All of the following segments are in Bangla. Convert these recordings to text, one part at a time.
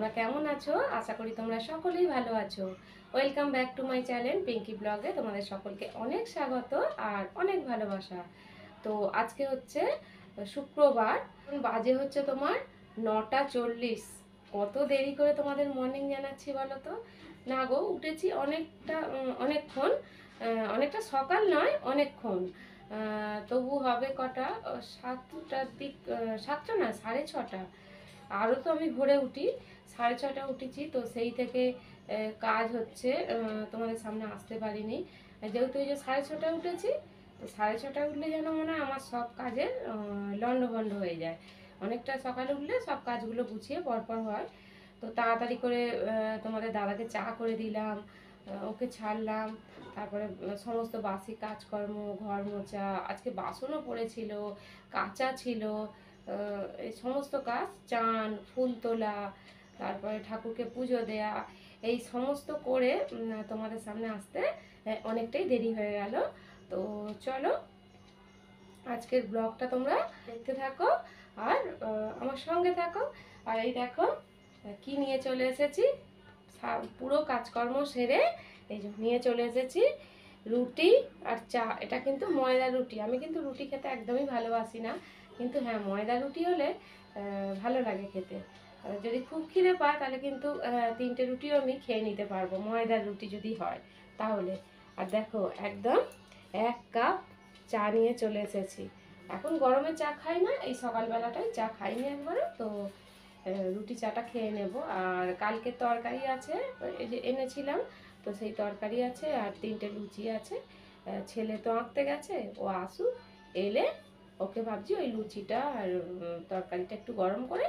তোমরা কেমন আছো? আশা করি তোমরা সকলেই ভালো আছো। Welcome back to my channel Pinki ব্লগে তোমাদের সকলকে অনেক স্বাগত আর অনেক ভালোবাসা। তো আজকে হচ্ছে শুক্রবার, বাজে হচ্ছে তোমার 9:40। কত দেরি করে তোমাদের মর্নিং জানাচ্ছি বলো তো? না গো, উঠেছি অনেকক্ষণ, অনেকটা সকাল নয়, অনেকক্ষণ। তবু হবে কটা, 7টার দিক, 7টা না 6:30। আরও তো আমি ভোরে উঠি, 6:30 উঠেছি। তো সেই থেকে কাজ হচ্ছে, তোমাদের সামনে আসতে পারিনি। যেহেতু এই যে 6:30 উঠেছি, তো 6:30 উঠলে যেন মনে হয় আমার সব কাজের লণ্ডভণ্ড হয়ে যায়। অনেকটা সকালে উঠলে সব কাজগুলো গুছিয়ে পরপর হয়। তো তাড়াতাড়ি করে তোমাদের দাদাকে চা করে দিলাম, ওকে ছাড়লাম। তারপরে সমস্ত বাসি কাজকর্ম, ঘর মোছা, আজকে বাসনও পড়েছিল, কাঁচা ছিল, এই সমস্ত কাজ, চান, ফুল তোলা, তারপরে ঠাকুরকে পুজো দেয়া, এই সমস্ত করে তোমাদের সামনে আসতে অনেকটাই দেরি হয়ে গেল। তো চলো আজকের ব্লগটা তোমরা দেখতে থাকো আর আমার সঙ্গে থাকো। আর এই দেখো কি নিয়ে চলে এসেছি, পুরো কাজকর্ম সেরে এই যে নিয়ে চলে এসেছি রুটি আর চা। এটা কিন্তু ময়দা রুটি, আমি কিন্তু রুটি খেতে একদমই ভালোবাসি না, কিন্তু হ্যাঁ, ময়দা রুটি হলে ভালো লাগে খেতে। যদি খুব খিদে পায় তাহলে কিন্তু 3টে রুটিও আমি খেয়ে নিতে পারবো, ময়দার রুটি যদি হয় তাহলে। আর দেখো একদম 1 কাপ চা নিয়ে চলে এসেছি। এখন গরমে চা খাই না, এই সকালবেলাটায় চা খাইনি একবারও। তো রুটি চাটা খেয়ে নেব। আর কালকে তরকারি আছে, এই যে এনেছিলাম, তো সেই তরকারি আছে আর 3টে লুচি আছে। ছেলে তো আঁকতে গেছে, ও আসুক, এলে ওকে ভাবছি ওই লুচিটা আর তরকারিটা একটু গরম করে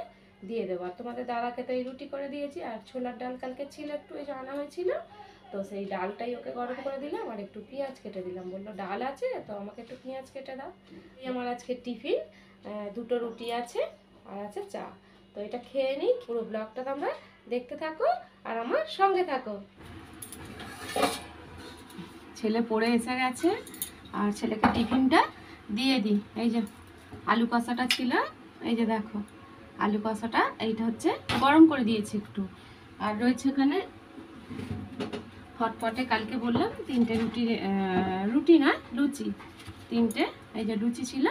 দিয়ে দেবো। আর তোমাদের দাদাকে তো এই রুটি করে দিয়েছি। আর ছোলার ডাল কালকে ছিল একটু, এই যে আনা হয়েছিল, তো সেই ডালটাই ওকে গরম করে দিলাম আর একটু পেঁয়াজ কেটে দিলাম। বললো ডাল আছে তো আমাকে একটু পেঁয়াজ কেটে দাও। এই আমার আজকে টিফিন, 2টো রুটি আছে আর আছে চা। তো এটা খেয়ে নিই। পুরো ব্লগটা তোমরা দেখতে থাকো আর আমার সঙ্গে থাকো। ছেলে পড়ে এসে গেছে আর ছেলেকে টিফিনটা দিয়ে দিই। এই যে আলু কষাটা ছিল, এই যে দেখো আলু কষাটা, এইটা হচ্ছে গরম করে দিয়েছি একটু। আর রয়েছে এখানে হটপটে, কালকে বললাম 3টে রুটি, রুটি না লুচি, 3টে, এই যে লুচি ছিল,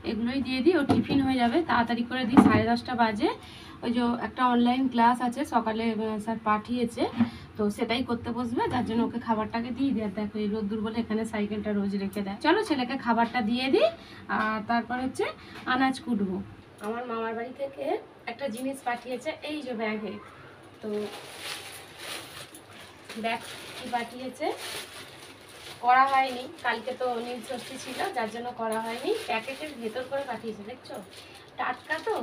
এগুলোই দিয়ে দিই। ও টিফিন হয়ে যাবে, তাড়াতাড়ি করে দিই। 10:30 বাজে। ওই যে একটা অনলাইন ক্লাস আছে সকালে, স্যার পাঠিয়েছে, তো সেটাই করতে বসবে, যার জন্য ওকে খাবারটাকে দিয়ে দিই। আর দেখো এই রোদ্দুর বলে এখানে সাইকেলটা রোজ রেখে দেয়। চলো ছেলেকে খাবারটা দিয়ে দিই আর তারপর হচ্ছে আনাজ কুটবো। আমার মামার বাড়ি থেকে একটা জিনিস পাঠিয়েছে, এই যে ব্যাগে। তো ব্যাগ কি পাঠিয়েছে করা হয়নি, কালকে তো নীল ষষ্ঠী ছিল যার জন্য করা হয়নি। প্যাকেটের ভেতর করে পাঠিয়েছে, দেখছো টাটকা তো,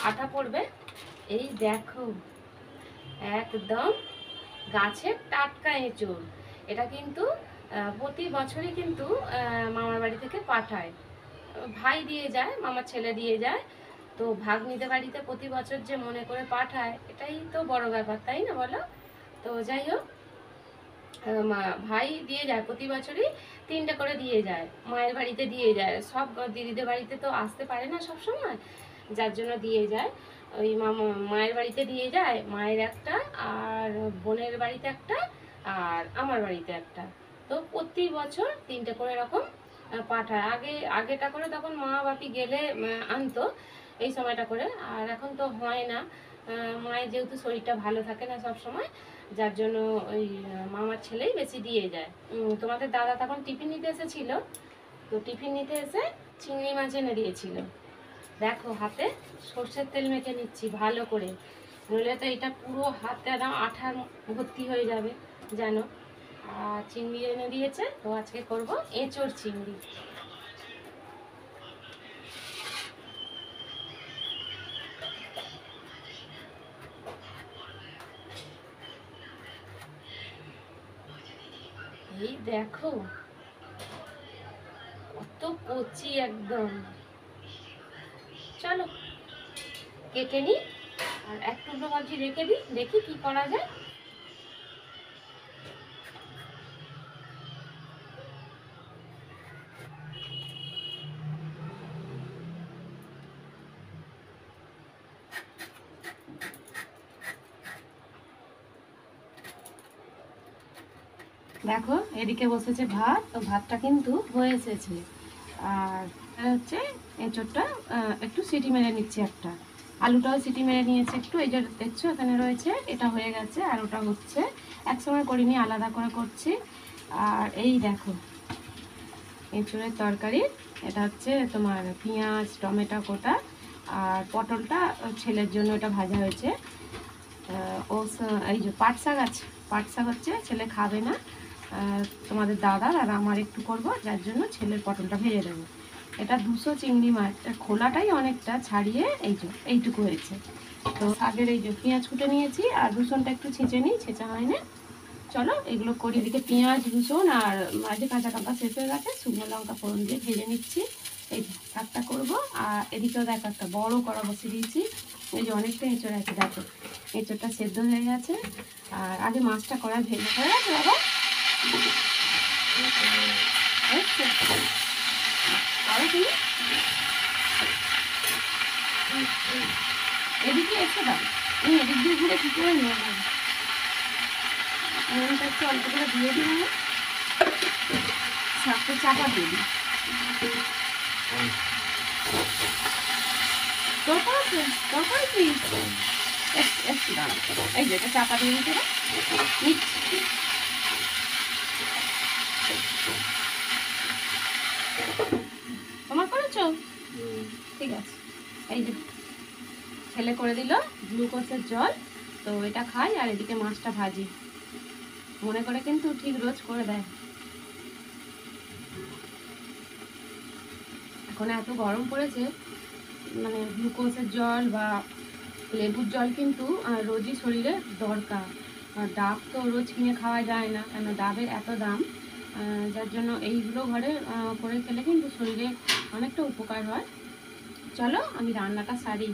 আঠা পড়বে। এই দেখো একদম গাছের টাটকা এঁচড়। এটা কিন্তু প্রতি বছরই কিন্তু মামার বাড়ি থেকে পাঠায়, ভাই দিয়ে যায়, মামার ছেলে দিয়ে যায়। তো ভাগ্নিদের বাড়িতে প্রতি বছর যে মনে করে পাঠায়, এটাই তো বড় ব্যাপার, তাই না বলো? তো যাই হোক, ভাই দিয়ে যায় প্রতি বছরই, 3টে করে দিয়ে যায়, মায়ের বাড়িতে দিয়ে যায়। সব দিদিদের বাড়িতে তো আসতে পারে না সব সময়, যার জন্য দিয়ে যায়। ওই মায়ের বাড়িতে দিয়ে যায়, মায়ের একটা, আর বোনের বাড়িতে একটা, আর আমার বাড়িতে একটা। তো প্রতি বছর 3টে করে এরকম পাঠায়। আগেটা করে তখন মা বাপি গেলে আনতো এই সময়টা করে, আর এখন তো হয় না। মায়ের যেহেতু শরীরটা ভালো থাকে না সব সময়, যার জন্য ওই মামার ছেলেই বেশি দিয়ে যায়। তোমাদের দাদা তখন টিফিন নিতে এসেছিল, তো টিফিন নিতে এসে চিংড়ি মাছ এনে দিয়েছিল। দেখো হাতে সর্ষের তেল মেখে নিচ্ছি ভালো করে, নইলে তো এটা পুরো হাতে একদম আঠার ভর্তি হয়ে যাবে জানো। আর চিংড়ি এনে দিয়েছে, তো আজকে করব এঁচোড় চিংড়ি। এই দেখো কত কচি একদম। চলো কেটে নিই আর এক টুকরো ভাবছি রেখে দিই, দেখি কি করা যায়। দেখো এদিকে বসেছে ভাত, তো ভাতটা কিন্তু হয়ে এসেছে। আর হচ্ছে এঁচোড়টা একটু সিটি মেরে নিচ্ছি একটা, আলুটাও সিটি মেরে নিয়েছে একটু, এই যে দেখছো এখানে রয়েছে, এটা হয়ে গেছে। আর ওটা হচ্ছে একসঙ্গে করিনি, আলাদা করে করছি। আর এই দেখো এঁচোড়ের তরকারি, এটা হচ্ছে তোমার পেঁয়াজ টমেটো কোটা, আর পটলটা ছেলের জন্য এটা ভাজা হয়েছে। এই যে পাট শাক আছে, পাট শাক হচ্ছে ছেলে খাবে না, তোমাদের দাদার আর আমার একটু করব, যার জন্য ছেলের পটলটা ভেজে দেবো। এটা 200 চিংড়ি মাছ, খোলাটাই অনেকটা, ছাড়িয়ে এই যে এইটুকু হয়েছে। তো শাকের এই যে পেঁয়াজ কুটে নিয়েছি, আর রসুনটা একটু ছেঁচে নিই, ছেঁচা হয়নি। চলো এগুলো করি। এদিকে পেঁয়াজ রসুন আর মাঝে কাঁচা লঙ্কা শেষ হয়ে গেছে, শুকনো লঙ্কা ফোড়ন দিয়ে ভেজে নিচ্ছি। এই যে শাকটা করবো। আর এদিকেও দেখো একটা বড় কড়া বসিয়ে দিয়েছি, এই যে অনেকটা এঁচড় আছে, দেখো এঁচড়টা সেদ্ধ হয়ে গেছে। আর আগে মাছটা কড়াই ভেজে হয়ে গেছে বাবা, এদিকে এসে দাও, এদিক দিয়ে ঘুরে কি করে নেব, নুনটা একটু অল্প করে দিয়ে দিই, শাকটা চাপা দিয়ে দিই। এই যে এটা চাপা দিয়ে দিতে তোমার করেছো, ঠিক আছে। এই যে ছেলে করে দিল গ্লুকোজের জল, তো এটা খাই আর এদিকে মাছটা ভাজি, মনে করে কিন্তু ঠিক রোজ করে দেয়। এখন এত গরম পড়েছে, মানে গ্লুকোজের জল বা লেবুর জল কিন্তু রোজই শরীরে দরকার। ডাব তো রোজ কিনে খাওয়া যায় না, কেন ডাবের এত দাম, যার জন্য এইগুলো ঘরে করে খেলে কিন্তু শরীরে অনেকটা উপকার হয়। চলো আমি রান্নাটা সারি।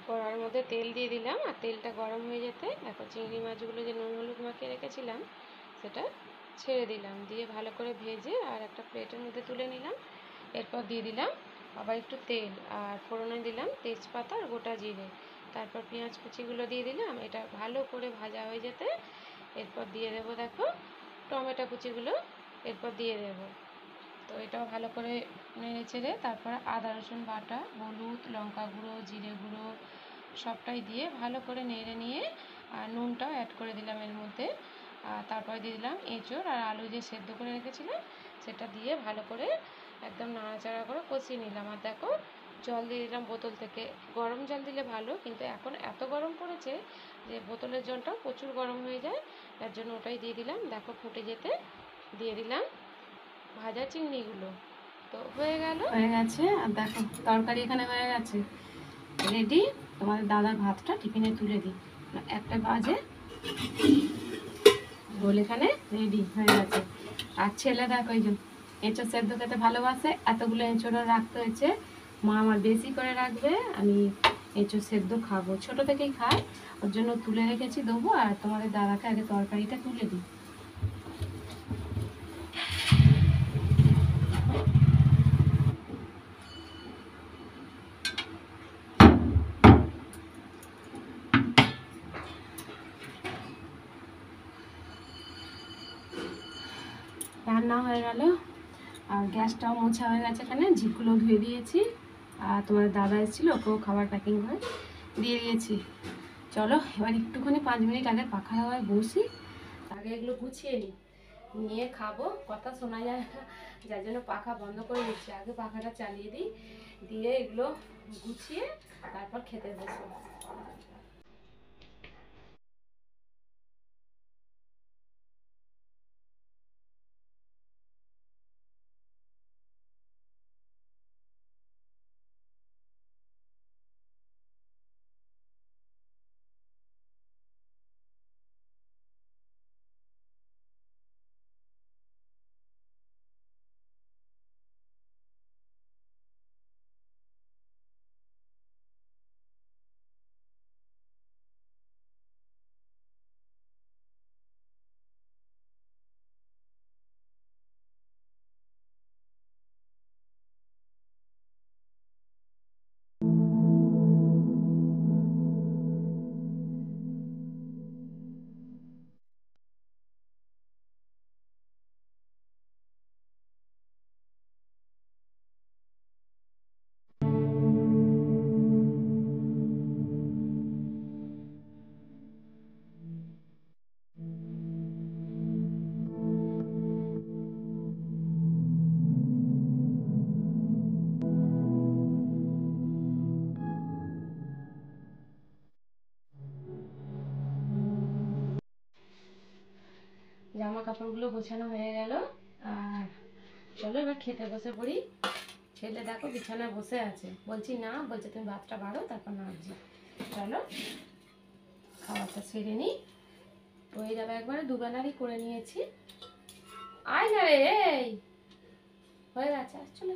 কড়ার মধ্যে তেল দিয়ে দিলাম, আর তেলটা গরম হয়ে যেতে দেখো চিংড়ি মাছগুলো যে নুন হলুদ মাখিয়ে রেখেছিলাম সেটা ছেড়ে দিলাম, দিয়ে ভালো করে ভেজে আর একটা প্লেটের মধ্যে তুলে নিলাম। এরপর দিয়ে দিলাম আবার একটু তেল, আর ফোড়নে দিলাম তেজপাতা আর গোটা জিরে, তারপর পেঁয়াজ কুচিগুলো দিয়ে দিলাম। এটা ভালো করে ভাজা হয়ে যেতে এরপর দিয়ে দেবো দেখো টমেটো কুচিগুলো, এরপর দিয়ে দেবো। তো এটাও ভালো করে নেড়ে চেড়ে তারপর আদা রসুন বাটা, হলুদ লঙ্কা গুঁড়ো জিরে গুঁড়ো সবটাই দিয়ে ভালো করে নেড়ে নিয়ে আর নুনটাও অ্যাড করে দিলাম এর মধ্যে। আর তারপরে দিয়ে দিলাম এঁচোড় আর আলু যে সেদ্ধ করে রেখেছিলাম সেটা দিয়ে ভালো করে একদম নাড়াচাড়া করে কষিয়ে নিলাম। আর দেখো জল দিয়ে দিলাম বোতল থেকে, গরম জল দিলে ভালো, কিন্তু এখন এত গরম পড়েছে যে বোতলের জলটাও প্রচুর গরম হয়ে যায়, তার জন্য ওটাই দিয়ে দিলাম। দেখো ফুটে যেতে দিয়ে দিলাম ভাজা চিংড়িগুলো, তো হয়ে গেছে। আর দেখো তরকারি এখানে হয়ে গেছে রেডি। তোমাদের দাদার ভাতটা টিফিনে তুলে দিই, একটা বাজে, ঝোল এখানে রেডি হয়ে গেছে। আর ছেলে দেখো এই যে এঁচোড় সেদ্ধ খেতে ভালোবাসে, এতগুলো এঁচোড়ও রাখতে হয়েছে, মা আমার বেশি করে রাখবে, আমি এঁচোড় সেদ্ধ খাবো, ছোট থেকেই খায়, ওর জন্য তুলে রেখেছি দেবো। আর তোমাদের দাদাকে আগে তরকারিটা তুলে দিই। রান্না হয়ে গেল, আর গ্যাসটাও মোছা হয়ে গেছে, এখানে ঝিকগুলো ধুয়ে দিয়েছি। আর তোমার দাদা এসেছিলো, ওকেও খাবার প্যাকিং করে দিয়ে দিয়েছি। চলো এবার একটুখানি 5 মিনিট আগে পাখা হাওয়ায় বসি, আগে এগুলো গুছিয়ে নিই, নিয়ে খাবো, কথা শোনা যায় না, যার জন্য পাখা বন্ধ করে দিচ্ছি। আগে পাখাটা চালিয়ে দিই, দিয়ে এগুলো গুছিয়ে তারপর খেতে বসবো। জামা কাপড়গুলো গোছানো হয়ে গেল। আর চলো এবার খেতে বসে পড়ি। ছেলে দেখো বিছানায় বসে আছে, বলছি না, বলছে তুমি ভাতটা বাড়ো তারপর নামছি। চলো খাওয়াটা সেরে নিই, হয়ে যাবে একবারে, দুবেলারই করে নিয়েছি। আয় না রে, এই হয়ে গেছে, চলো।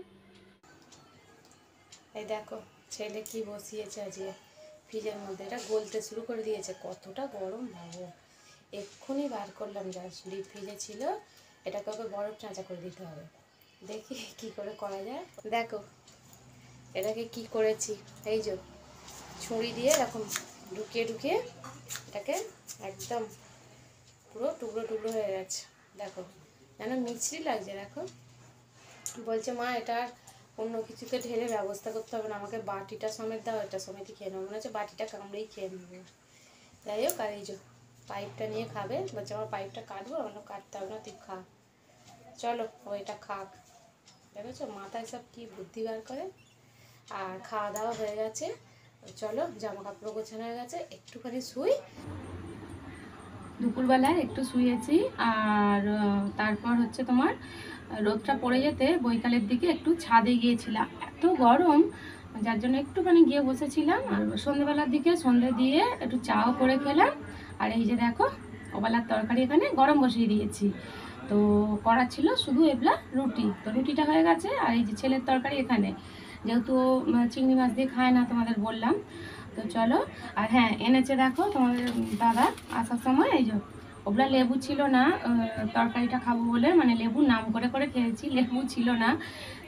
এই দেখো ছেলে কি বসিয়েছে আজকে ফ্রিজের মধ্যে, এটা গলতে শুরু করে দিয়েছে। কতটা গরম ভাবো, এক্ষুনি বার করলাম, জাস্ট ডিপ ফ্রিজে ছিল। এটাকে ওকে বরফ চাঁচা করে দিতে হবে, দেখি কি করে করা যায়। দেখো এটাকে কি করেছি, এই যে ছুরি দিয়ে এরকম ঢুকিয়ে ঢুকিয়ে এটাকে একদম পুরো টুকরো টুকরো হয়ে গেছে। দেখো যেন মিছরি লাগছে। দেখো বলছে মা এটা অন্য কিছুতে ঢেলে ব্যবস্থা করতে হবে না, আমাকে বাটিটা সমেত দাও, এটা সমেতই খেয়ে নেবো। মনে হচ্ছে বাটিটা কামড়েই খেয়ে নেবো। যাই হোক, আর এই যে পাইপটা নিয়ে খাবে, বলছে আমার পাইপটা কাটবো, আমরা কাটতে হবে না, তুই খা। চলো ওইটা খাক। দেখেছো মাথায় সব কি বুদ্ধি বার করে। আর খাওয়া দাওয়া হয়ে গেছে, চলো জামা কাপড় গোছানো হয়ে গেছে, একটুখানি শুই। দুপুরবেলায় একটু শুয়েছি, আর তারপর হচ্ছে তোমার রোদটা পড়ে যেতে বৈকালের দিকে একটু ছাদে গিয়েছিলাম, এত গরম যার জন্য একটুখানি গিয়ে বসেছিলাম। আর সন্ধ্যেবেলার দিকে সন্ধ্যে দিয়ে একটু চাও করে খেলাম। আর এই যে দেখো ওবেলার তরকারি এখানে গরম বসিয়ে দিয়েছি। তো করা ছিল শুধু এবলা রুটি, তো রুটিটা হয়ে গেছে। আর এই যে ছেলের তরকারি এখানে, যেহেতু চিংড়ি মাছ দিয়ে খায় না তোমাদের বললাম, তো চলো। আর হ্যাঁ এনেছে দেখো তোমাদের দাদা আসার সময়, এই যে ওগুলা লেবু ছিল না, তরকারিটা খাবো বলে মানে লেবু নাম করে করে খেয়েছি, লেবু ছিল না,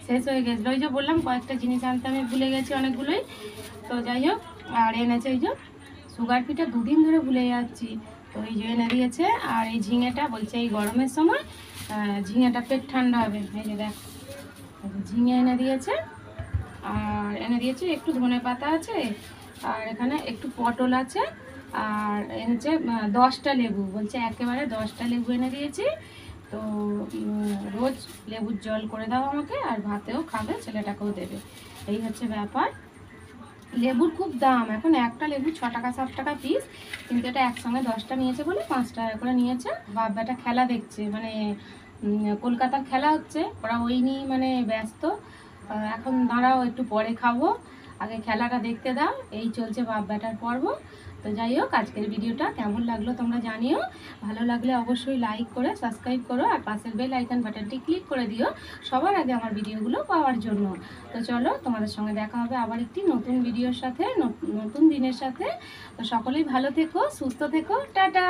শেষ হয়ে গেছিলো। ওই যে বললাম কয়েকটা জিনিস আনতে আমি ভুলে গেছি অনেকগুলোই। তো যাই হোক, আর এনেছে এই যে সুগার ফ্রিটা, দুদিন ধরে ভুলে যাচ্ছি, তো এই যে এনে দিয়েছে। আর এই ঝিঙেটা বলছে এই গরমের সময় ঝিঙেটা পেট ঠান্ডা হবে, এই যে দেখো ঝিঙে এনে দিয়েছে। আর এনে দিয়েছে একটু ধনে পাতা আছে, আর এখানে একটু পটল আছে, আর এনেছে 10টা লেবু, বলছে একেবারে 10টা লেবু এনে দিয়েছি। তো রোজ লেবুর জল করে দাও আমাকে, আর ভাতেও খাবে, ছেলেটাকেও দেবে, এই হচ্ছে ব্যাপার। লেবুর খুব দাম এখন, একটা লেবু 6 টাকা 7 টাকা পিস, কিন্তু এটা একসঙ্গে 10টা নিয়েছে বলে 5 টাকা করে নিয়েছে। বাপ বেটা খেলা দেখছে, মানে কলকাতার খেলা হচ্ছে, ওরা ওই নিয়ে মানে ব্যস্ত। এখন দাঁড়াও একটু পরে খাবো, আগে খেলাটা দেখতে দাও, এই চলছে বাপ বেটার পর্ব। তো যাই হোক, আজকের ভিডিওটা কেমন লাগলো তোমরা জানিও, ভালো লাগলে অবশ্যই লাইক করে সাবস্ক্রাইব করো, আর পাশের বেল আইকন বাটনটি ক্লিক করে দিও সবার আগে আমার ভিডিওগুলো পাওয়ার জন্য। তো চলো তোমাদের সঙ্গে দেখা হবে আবার একটি নতুন ভিডিওর সাথে, নতুন দিনের সাথে। তো সকলেই ভালো থেকো, সুস্থ থেকো, টাটা।